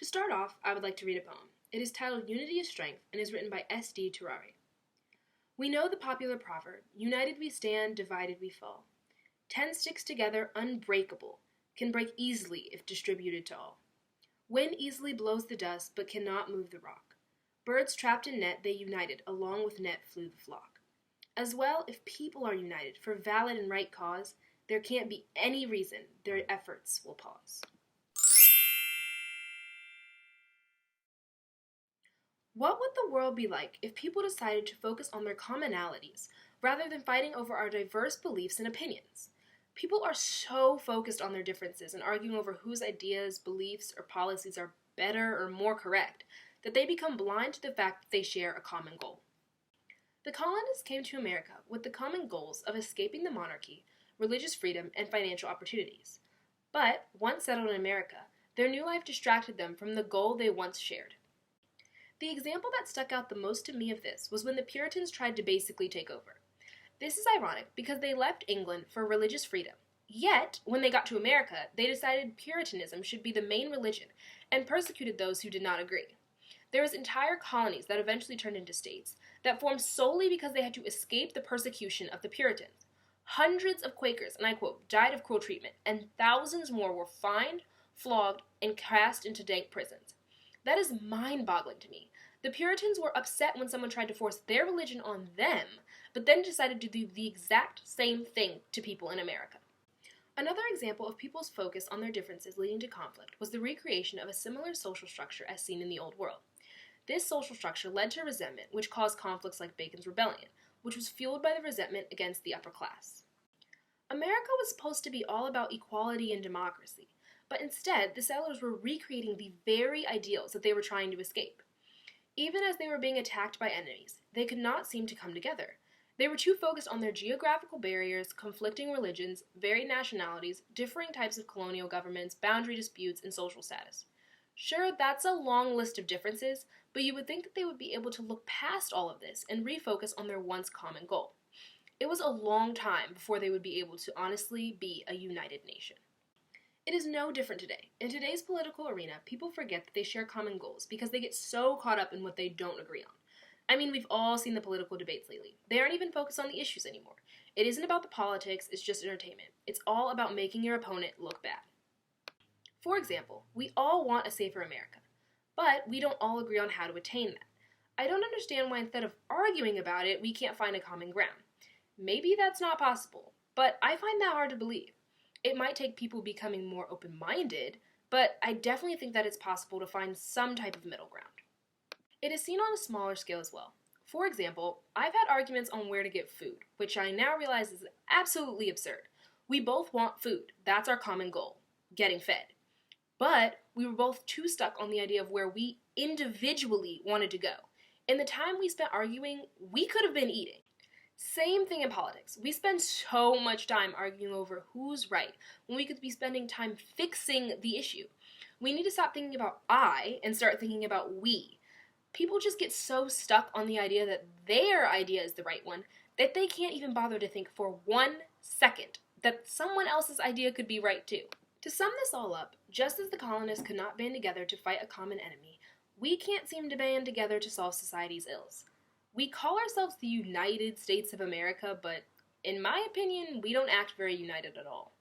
To start off, I would like to read a poem. It is titled Unity is Strength and is written by S.D. Terrari. We know the popular proverb, united we stand, divided we fall. 10 sticks together, unbreakable, can break easily if distributed to all. Wind easily blows the dust, but cannot move the rock. Birds trapped in net, they united, along with net flew the flock. As well, if people are united for valid and right cause, there can't be any reason their efforts will pause. What would the world be like if people decided to focus on their commonalities rather than fighting over our diverse beliefs and opinions? People are so focused on their differences and arguing over whose ideas, beliefs, or policies are better or more correct that they become blind to the fact that they share a common goal. The colonists came to America with the common goals of escaping the monarchy, religious freedom, and financial opportunities. But, once settled in America, their new life distracted them from the goal they once shared. The example that stuck out the most to me of this was when the Puritans tried to basically take over. This is ironic because they left England for religious freedom. Yet, when they got to America, they decided Puritanism should be the main religion and persecuted those who did not agree. There was entire colonies that eventually turned into states that formed solely because they had to escape the persecution of the Puritans. Hundreds of Quakers, and I quote, died of cruel treatment, and thousands more were fined, flogged, and cast into dank prisons. That is mind-boggling to me. The Puritans were upset when someone tried to force their religion on them, but then decided to do the exact same thing to people in America. Another example of people's focus on their differences leading to conflict was the recreation of a similar social structure as seen in the Old World. This social structure led to resentment, which caused conflicts like Bacon's Rebellion, which was fueled by the resentment against the upper class. America was supposed to be all about equality and democracy, but instead the settlers were recreating the very ideals that they were trying to escape. Even as they were being attacked by enemies, they could not seem to come together. They were too focused on their geographical barriers, conflicting religions, varied nationalities, differing types of colonial governments, boundary disputes, and social status. Sure, that's a long list of differences, but you would think that they would be able to look past all of this and refocus on their once common goal. It was a long time before they would be able to honestly be a united nation. It is no different today. In today's political arena, people forget that they share common goals because they get so caught up in what they don't agree on. I mean, we've all seen the political debates lately. They aren't even focused on the issues anymore. It isn't about the politics, it's just entertainment. It's all about making your opponent look bad. For example, we all want a safer America, but we don't all agree on how to attain that. I don't understand why instead of arguing about it, we can't find a common ground. Maybe that's not possible, but I find that hard to believe. It might take people becoming more open-minded, but I definitely think that it's possible to find some type of middle ground. It is seen on a smaller scale as well. For example, I've had arguments on where to get food, which I now realize is absolutely absurd. We both want food. That's our common goal, getting fed. But we were both too stuck on the idea of where we individually wanted to go. In the time we spent arguing, we could have been eating. Same thing in politics. We spend so much time arguing over who's right when we could be spending time fixing the issue. We need to stop thinking about I and start thinking about we. People just get so stuck on the idea that their idea is the right one that they can't even bother to think for 1 second that someone else's idea could be right too. To sum this all up, just as the colonists could not band together to fight a common enemy, we can't seem to band together to solve society's ills. We call ourselves the United States of America, but in my opinion, we don't act very united at all.